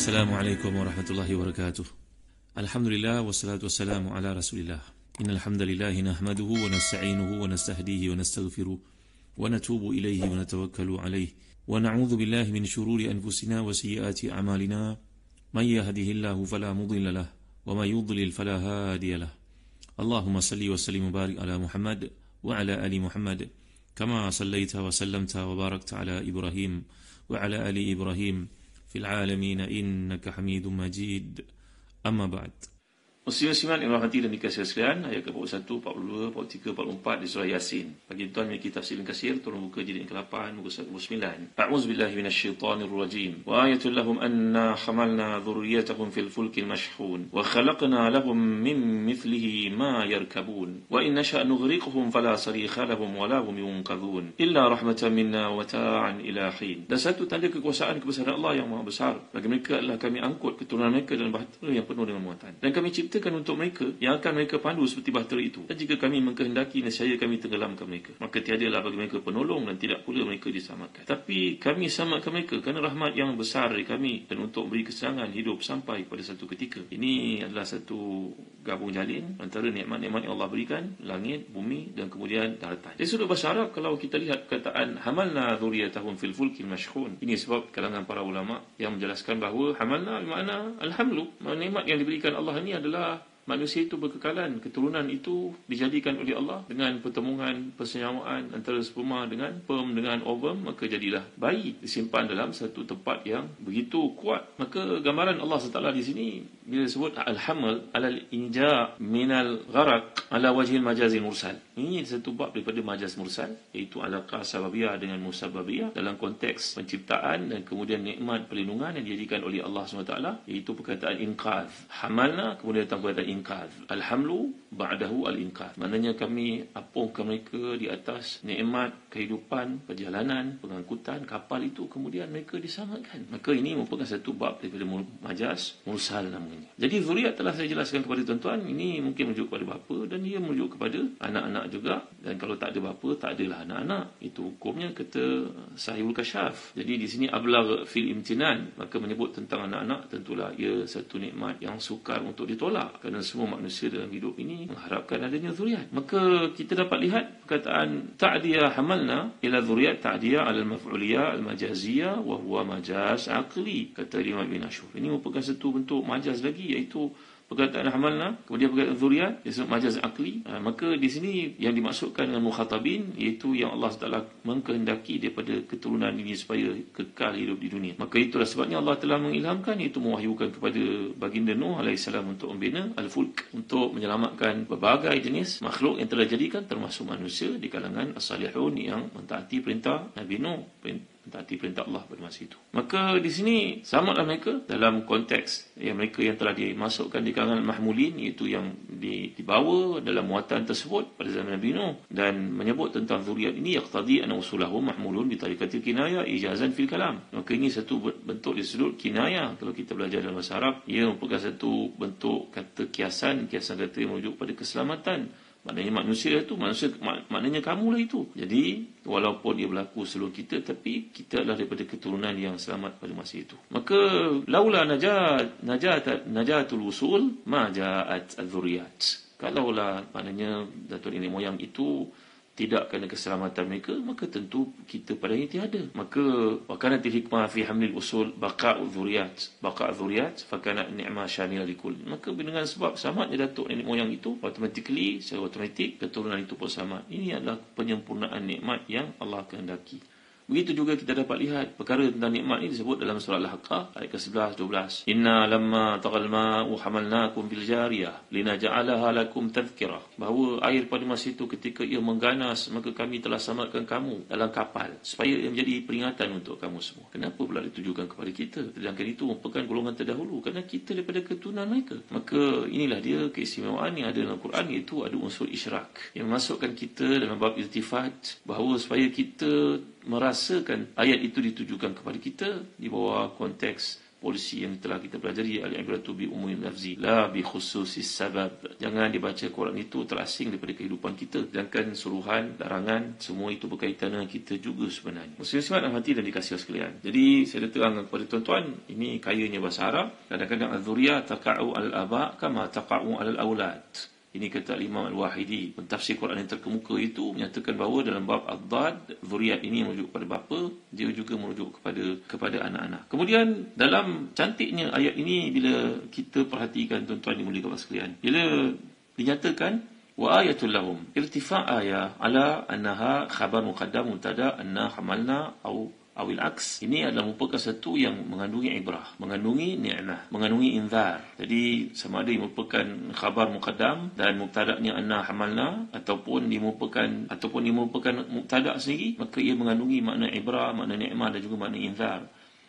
Assalamualaikum warahmatullahi wabarakatuh. Alhamdulillah wassalatu wassalamu ala Rasulillah. Innal hamdalillah nahmaduhu wa nasta'inuhu wa nastahdihi wa nastaghfiruh wa natubu ilayhi wa natawakkalu alayhi wa na'udzu billahi min shururi anfusina wa sayyiati a'malina. May yahdihillahu fala mudilla lahu wa may yudlil fala hadiya lahu. Allahumma salli wa sallim wa barik ala Muhammad wa ala ali Muhammad kama sallaita wa sallamta wa barakta ala Ibrahim wa ala ali Ibrahim fil alamin innaka Hamidum Majid. Amma ba'd. Muslim-muslimat yang rahmati dan dikasihi sekalian, ayat ke-41, 42, 43, 44 di surah Yasin. Bagi tuan memiliki tafsir kasir, tolong buka jilid ke-8 muka surat 9. A'udzu billahi minasyaitonir rajim. Wa ayatul lahum anna hamalna dhurriyyatahum fil fulkil mashhun wa khalaqna lahum min mithlihi ma yarkabun wa in nasha' nughriqhum fala sarikha lahum wa la hum yunqadhun illa rahmatan minna wa ta'an ila hin. Dan satu tanda kekuasaan kebesaran Allah yang Maha Besar. Bagi mereka adalah kami angkut keturunan mereka dalam bahtera yang penuh dengan muatan. Dan kami ciptakan untuk mereka yang akan mereka pandu seperti bahtera itu. Dan jika kami mengkehendaki, nescaya kami tenggelamkan mereka. Maka tiadalah bagi mereka penolong dan tidak pula mereka diselamatkan. Tapi kami selamatkan mereka kerana rahmat yang besar dari kami dan untuk beri kesenangan hidup sampai pada satu ketika. Ini adalah satu gabung jalin antara nikmat-nikmat yang Allah berikan, langit, bumi dan kemudian daratan. Dari sudut bahasa Arab, kalau kita lihat perkataan hamalna dzurriyyatahum fil fulkil mashhun, ini sebab kalangan para ulama yang menjelaskan bahawa hamalna bermakna alhamlu. Nikmat yang diberikan Allah ini adalah manusia itu berkekalan, keturunan itu dijadikan oleh Allah dengan pertemuan persenyamaan antara sperma dengan sperm dengan ovum, maka jadilah bayi disimpan dalam satu tempat yang begitu kuat. Maka gambaran Allah SWT di sini bila sebut al-hamal alal inja minal gharaq ala wajhil majazil mursal. Ini satu bab daripada majaz mursal, iaitu alaqah sababiyah dengan musababiyah dalam konteks penciptaan dan kemudian nikmat perlindungan yang dijadikan oleh Allah SWT, iaitu perkataan inqadh. Hamalna, kemudian datang perkataan inqadh. Alhamlu ba'dahu al-inqadh. Maknanya kami apungkan mereka di atas nikmat kehidupan, perjalanan, pengangkutan kapal itu, kemudian mereka diselamatkan. Maka ini merupakan satu bab daripada majaz mursal namanya. Jadi zuriat telah saya jelaskan kepada tuan-tuan, ini mungkin merujuk kepada bapa dan ia merujuk kepada anak-anak juga. Dan kalau tak ada bapa, tak adalah anak-anak. Itu hukumnya kata Sahihul Kasyaf. Jadi di sini ablagh fil imtinan, maka menyebut tentang anak-anak, tentulah ia satu nikmat yang sukar untuk ditolak kerana semua manusia dalam hidup ini mengharapkan adanya zuriat. Maka kita dapat lihat perkataan ta'diyah hamalna ila zuriat, ta'diyah ala al-maf'uliyah al-majaziyah wa huwa majaz aqli, kata Imam Ibn Ashur. Ini merupakan satu bentuk majaz lagi, iaitu perkataan hamalna, kemudian perkataan zuriat, disebut majaz aqli. Maka di sini yang dimaksudkan dengan mukhatabin, iaitu yang Allah Taala mengkehendaki daripada keturunan ini supaya kekal hidup di dunia. Maka itulah sebabnya Allah telah mengilhamkan, iaitu mewahyukan kepada baginda Nuh alaihissalam untuk membina al-fulk, untuk menyelamatkan berbagai jenis makhluk yang telah jadikan, termasuk manusia di kalangan as-salihun yang mentaati perintah Nabi Nuh, mentaati perintah Allah pada masa itu. Maka di sini selamatlah mereka dalam konteks yang mereka yang telah dimasukkan di kalangan mahmulin, iaitu yang dibawa dalam muatan tersebut pada zaman Nabi Nuh, dan menyebut tentang zuriat ini yaqtadi anna usulahum mahmulun bi tariqatil kinayah ijazan fil kalam. Maka ini satu bentuk di sudut kinayah. Kalau kita belajar dalam bahasa Arab, ia merupakan satu bentuk kata kiasan kata yang merujuk pada keselamatan. Maknanya manusia itu, maknanya kamulah itu. Jadi, walaupun ia berlaku sebelum kita, tapi kita adalah daripada keturunan yang selamat pada masa itu. Maka, laula najatul usul, ma ja'at al-dhuriyat. Kalaulah, maknanya, datuk nenek moyang itu tidak kerana keselamatan mereka, maka tentu kita padanya tiada. Maka wakanatil hikmah fi hamlil usul baqa'u dzurriyat fa kana ni'ma syamila likul. Maka dengan sebab selamatnya datuk nenek moyang itu, automatically, secara automatik keturunan itu pun selamat. Ini adalah penyempurnaan nikmat yang Allah kehendaki. Begitu juga kita dapat lihat perkara tentang nikmat ini disebut dalam surah Al-Haqqah ayat ke-11 12. Inna lamma taqal ma'u hamalnakum bil jariyah linaj'alaha lakum tadhkirah. Bahawa air pada masa itu ketika ia mengganas, maka kami telah selamatkan kamu dalam kapal supaya ia menjadi peringatan untuk kamu semua. Kenapa pula ditujukan kepada kita? Sedangkan itu merupakan golongan terdahulu, kerana kita daripada keturunan mereka. Maka inilah dia keistimewaan yang ada dalam Quran, iaitu ada unsur isyrak yang memasukkan kita dalam bab iltifat, bahawa supaya kita merasakan ayat itu ditujukan kepada kita di bawah konteks polisi yang telah kita pelajari, al-ibratu bi umumil lafzi la bi khususis sabab. Jangan dibaca Quran itu terasing daripada kehidupan kita, sedangkan suruhan, larangan semua itu berkaitan dengan kita juga sebenarnya. Muslim-muslimat dan hati dan dikasihi sekalian. Jadi saya terangkan kepada tuan-tuan, ini kayanya bahasa Arab. Kadang-kadang az-zuriyah taqa'u al-aba kama taqa'u al-aulad. Ini kata Imam Al-Wahidi. Pentafsir Quran yang terkemuka itu menyatakan bahawa dalam bab ad-dad, zuriat ini merujuk kepada bapa, dia juga merujuk kepada anak-anak. Kemudian dalam cantiknya ayat ini bila kita perhatikan tuan-tuan dimuliakan sekalian, bila dinyatakan wa ayatul lahum irtifa' ayah ala annaha khabar muqaddam mubtada anna hamalna awil aks. Ini adalah merupakan satu yang mengandungi ibrah, mengandungi ni'mah, mengandungi inzar. Jadi sama ada merupakan khabar muqaddam dan mubtada'nya anna hamalna, ataupun dia merupakan mubtada' sendiri, maka ia mengandungi makna ibrah, makna ni'mah dan juga makna inzar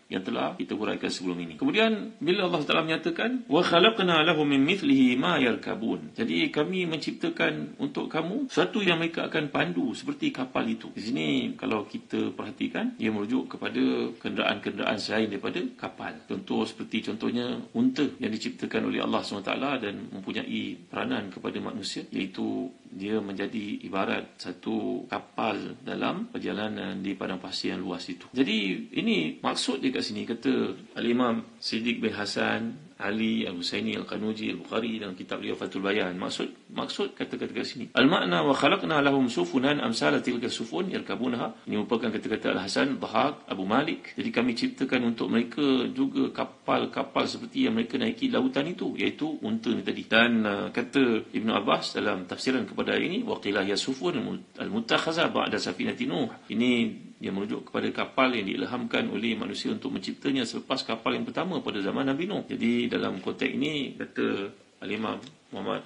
yang telah kita huraikan sebelum ini. Kemudian bila Allah Taala menyatakan wa khalaqna lahum min mithlihi ma yarkabun, jadi kami menciptakan untuk kamu sesuatu yang mereka akan pandu seperti kapal itu. Di sini kalau kita perhatikan, ia merujuk kepada kenderaan-kenderaan selain daripada kapal. Contohnya unta yang diciptakan oleh Allah SWT dan mempunyai peranan kepada manusia, iaitu dia menjadi ibarat satu kapal dalam perjalanan di padang pasir yang luas itu. Jadi ini maksud dia kat sini, kata Al-Imam Siddiq bin Hasan Ali Al-Husaini Al-Qanuji Al-Bukhari dalam kitab beliau Fathul Bayan. Maksud kata-kata kat sini, al-makna wa khalaqna lahum sufunan amsala tilka sufun yarkabunaha. Ini merupakan kata-kata Al-Hasan Dhahak Abu Malik. Jadi kami ciptakan untuk mereka juga kapal-kapal seperti yang mereka naiki lautan itu, iaitu unta ni tadi. Dan kata Ibn Abbas dalam tafsiran kepada ini, wa qila ya sufun al-muttakhazah ba'da safinati Nuh. Ini dia merujuk kepada kapal yang diilhamkan oleh manusia untuk menciptanya selepas kapal yang pertama pada zaman Nabi Nuh. Jadi dalam konteks ini kata Al-Imam Muhammad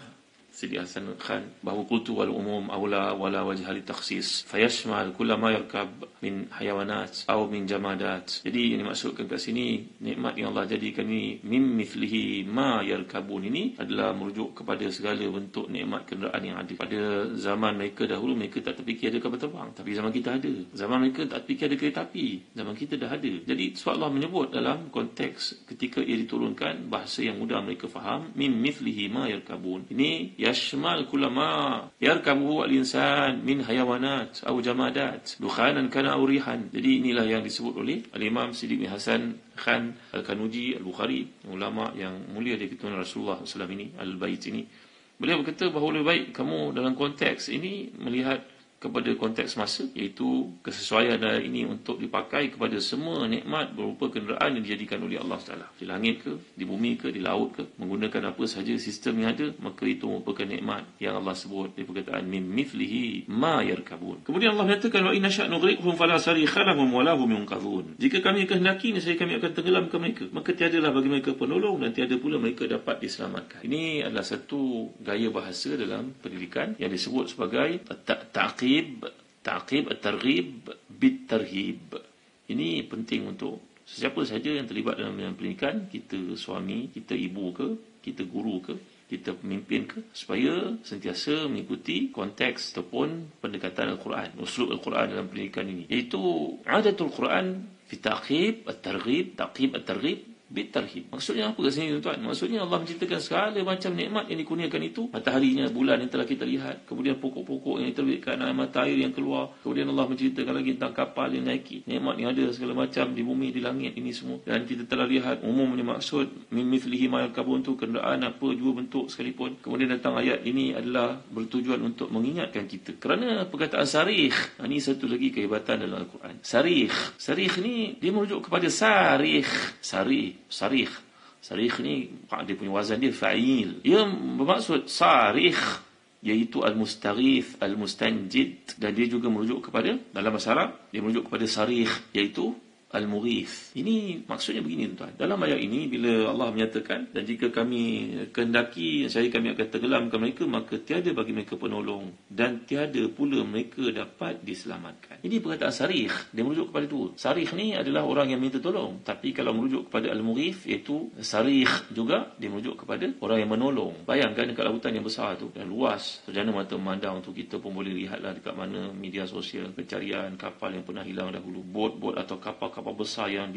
Siddiq Hasan Khan bahawa qultu wal umum awla wala wajha li takhsis fayashmal kull ma yarkab min hayawanat atau min jamadat. Jadi yang dimaksudkan kat sini, nikmat yang Allah jadikan ini min mithlihi ma yarkabun, ini adalah merujuk kepada segala bentuk nikmat kenderaan yang ada. Pada zaman mereka dahulu, mereka tak terfikir ada kapal terbang, tapi zaman kita ada. Zaman mereka tak terfikir ada kereta api, zaman kita dah ada. Jadi sebab Allah menyebut dalam konteks ketika ia diturunkan, bahasa yang mudah mereka faham, min mithlihi ma yarkabun, ini yashmal kullama yarkabuhu al-insan min hayawanat atau jamadat dukhanan kana aw rihan. Jadi inilah yang disebut oleh Al-Imam Siddiq bin Hasan Khan Al-Qanuji Al-Bukhari, ulama yang mulia di keturunan Rasulullah SAW ini, Al-Bait ini. Beliau berkata bahawa lebih baik kamu dalam konteks ini melihat kepada konteks masa, iaitu kesesuaian ini untuk dipakai kepada semua nikmat berupa kenderaan yang dijadikan oleh Allah Taala. Di langit ke, di bumi ke, di laut ke, menggunakan apa sahaja sistem yang ada, maka itu merupakan nikmat yang Allah sebut di perkataan min mithlihi ma yarkabun. Kemudian Allah menyatakan wa inna sya'nu nughriqhum fala sarikha lahum wa lahum yunqadhun. Jika kami kehendaki, nescaya kami akan tenggelamkan mereka, maka tiadalah bagi mereka penolong dan tiada pula mereka dapat diselamatkan. Ini adalah satu gaya bahasa dalam pendidikan yang disebut sebagai ta'qib at-targhib bit-tarhib. Ini penting untuk sesiapa saja yang terlibat dalam pendidikan, kita suami, kita ibu ke, kita guru ke, kita pemimpin ke, supaya sentiasa mengikuti konteks ataupun pendekatan Al-Quran, uslub Al-Quran dalam pendidikan ini, iaitu adatul Quran fi taqib at-targhib bitarhib. Maksudnya apa kat sini tuan-tuan? Maksudnya Allah menciptakan segala macam nikmat yang dikurniakan itu, mataharinya, bulan yang telah kita lihat, kemudian pokok-pokok yang terbitkan, mata air yang keluar, kemudian Allah menceritakan lagi tentang kapal yang naiki, nikmat yang ada segala macam di bumi, di langit ini semua. Dan kita telah lihat umumnya maksud min mithlihi ma yarkabun tu kenderaan apa jua bentuk sekalipun. Kemudian datang ayat ini adalah bertujuan untuk mengingatkan kita kerana perkataan sarikh. Ini satu lagi kehebatan dalam Al-Quran. Sarikh ni dia merujuk kepada Sarikh ni dia punya wazan dia fa'il. Ia bermaksud sarikh, iaitu al-mustaghith, al-mustanjid, dan dia juga merujuk kepada, dalam bahasa Arab dia merujuk kepada sarikh, iaitu al-mughith. Ini maksudnya begini tuan. Dalam ayat ini bila Allah menyatakan, dan jika kami kehendaki, saya kami akan tenggelamkan mereka, maka tiada bagi mereka penolong dan tiada pula mereka dapat diselamatkan. Ini perkataan sarikh, dia merujuk kepada dua. Sarikh ni adalah orang yang minta tolong, tapi kalau merujuk kepada al-mughith, iaitu sarikh juga dia merujuk kepada orang yang menolong. Bayangkan dekat lautan yang besar tu dan luas, sejana mata memandang tu, kita pun boleh lihatlah dekat mana media sosial pencarian kapal yang pernah hilang dahulu, bot atau kapal besar yang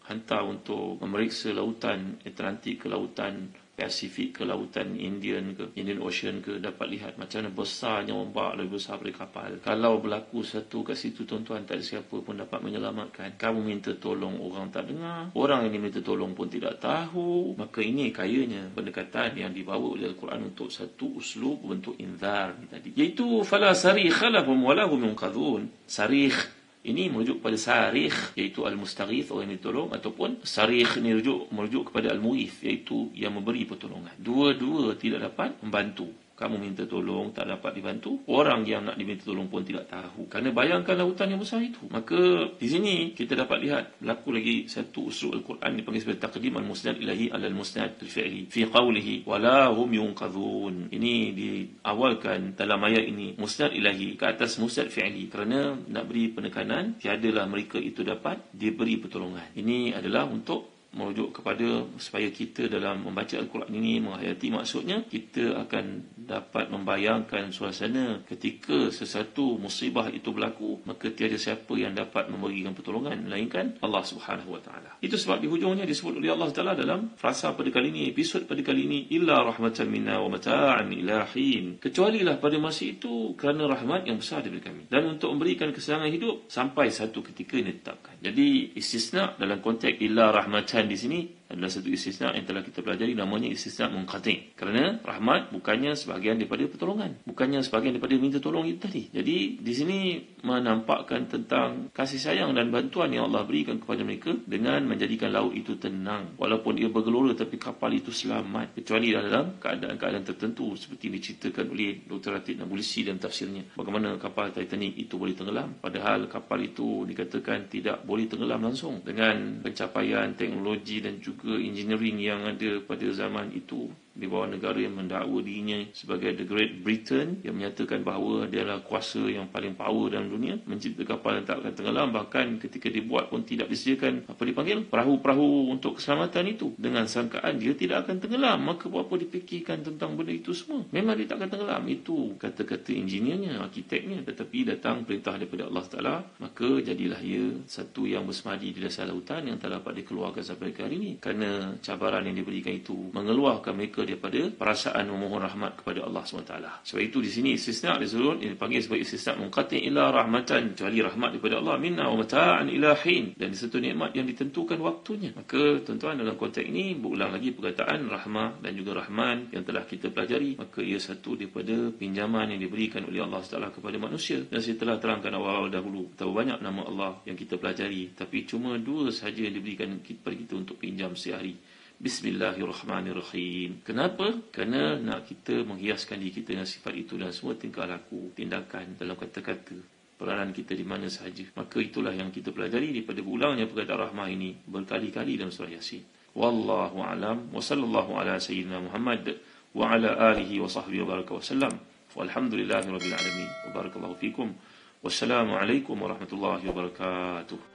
hantar untuk memeriksa lautan Atlantik ke lautan Pasifik ke lautan Indian Ocean ke, dapat lihat macam mana besarnya ombak, lebih besar daripada kapal. Kalau berlaku satu kat situ, tuan-tuan, tak ada siapa pun dapat menyelamatkan. Kamu minta tolong, orang tak dengar. Orang yang diminta tolong pun tidak tahu. Maka ini kayanya pendekatan yang dibawa oleh Al-Quran untuk satu uslub bentuk inzar ni tadi, iaitu fala sarikha lahum wa lahum yunqadhun. Sarikh ini merujuk pada sarikh, iaitu al-mustaghith, orang yang ditolong, ataupun sarikh ni merujuk kepada al-mughith, iaitu yang memberi pertolongan. Dua-dua tidak dapat membantu. Kamu minta tolong, tak dapat dibantu. Orang yang nak diminta tolong pun tidak tahu. Kerana bayangkan lautan yang besar itu. Maka di sini kita dapat lihat berlaku lagi satu usul Al-Quran dipanggil sebagai taqdim al-musnad ilahi al-musnad al-fi'li fi qawlihi wala hum yunqadhun. Ini diawalkan dalam ayat ini musnad ilahi ke atas musnad fi'li, kerana nak beri penekanan tiadalah mereka itu dapat diberi pertolongan. Ini adalah untuk merujuk kepada supaya kita dalam membaca Al-Quran ini menghayati maksudnya, kita akan dapat membayangkan suasana ketika sesuatu musibah itu berlaku, maka tiada siapa yang dapat memberikan pertolongan melainkan Allah Subhanahu Wa Taala. Itu sebab di hujungnya disebut oleh Allah Taala dalam frasa pada kali ini, episod pada kali ini, illa rahmatan minna wa mata'an ila hin, kecualilah pada masa itu kerana rahmat yang besar daripada kami dan untuk memberikan kesenangan hidup sampai satu ketika yang ditetapkan. Jadi istisna dalam konteks illa rahmatan di sini adalah satu istisna yang telah kita pelajari, namanya istisna munqati'. Kerana rahmat bukannya sebahagian daripada pertolongan, bukannya sebahagian daripada minta tolong itu tadi. Jadi di sini menampakkan tentang kasih sayang dan bantuan yang Allah berikan kepada mereka dengan menjadikan laut itu tenang. Walaupun ia bergelora, tapi kapal itu selamat, kecuali dalam keadaan-keadaan tertentu seperti diceritakan oleh Dr. Ratib Nabulsi dalam tafsirnya, bagaimana kapal Titanic itu boleh tenggelam, padahal kapal itu dikatakan tidak boleh tenggelam langsung. Dengan pencapaian teknologi dan juga engineering yang ada pada zaman itu, di bawah negara yang mendakwa dirinya sebagai The Great Britain, yang menyatakan bahawa dia adalah kuasa yang paling power dalam dunia, mencipta kapal yang tak akan tenggelam. Bahkan ketika dibuat pun tidak disediakan perahu-perahu untuk keselamatan itu, dengan sangkaan dia tidak akan tenggelam. Maka apa dipikirkan tentang benda itu semua? Memang dia tak akan tenggelam. Itu kata-kata engineernya, arkiteknya. Tetapi datang perintah daripada Allah Ta'ala, maka jadilah ia satu yang bersemadi di dasar lautan yang tak dapat dikeluarkan sampai ke hari ini. Kerana cabaran yang diberikan itu mengeluarkan mereka daripada perasaan memohon rahmat kepada Allah SWT. Sebab itu di sini istisna disebut, ini dipanggil sebagai istisna munqati' ila rahmatan, kecuali rahmat daripada Allah, minna wa mata'an ila hin, dan disertai nikmat yang ditentukan waktunya. Maka tuan-tuan, dalam konteks ini berulang lagi perkataan rahmah dan juga rahman yang telah kita pelajari, maka ia satu daripada pinjaman yang diberikan oleh Allah SWT kepada manusia. Dan saya telah terangkan awal-awal dahulu, betapa banyak nama Allah yang kita pelajari, tapi cuma dua sahaja yang diberikan kepada kita untuk pinjam sehari. Bismillahirrahmanirrahim. Kenapa? Kerana nak kita menghiaskan diri kita dengan sifat itu dan semua tingkah laku, tindakan, dalam kata-kata, peranan kita di mana sahaja. Maka itulah yang kita pelajari daripada berulangnya perkataan rahmah ini berkali-kali dalam surah Yasin. Wallahu a'lam wa sallallahu ala sayyidina Muhammad wa ala alihi wa sahbihi wa baraka wa sallam. Walhamdulillahi rabbil alamin. Wa barakallahu fikum. Wassalamu alaikum warahmatullahi wabarakatuh.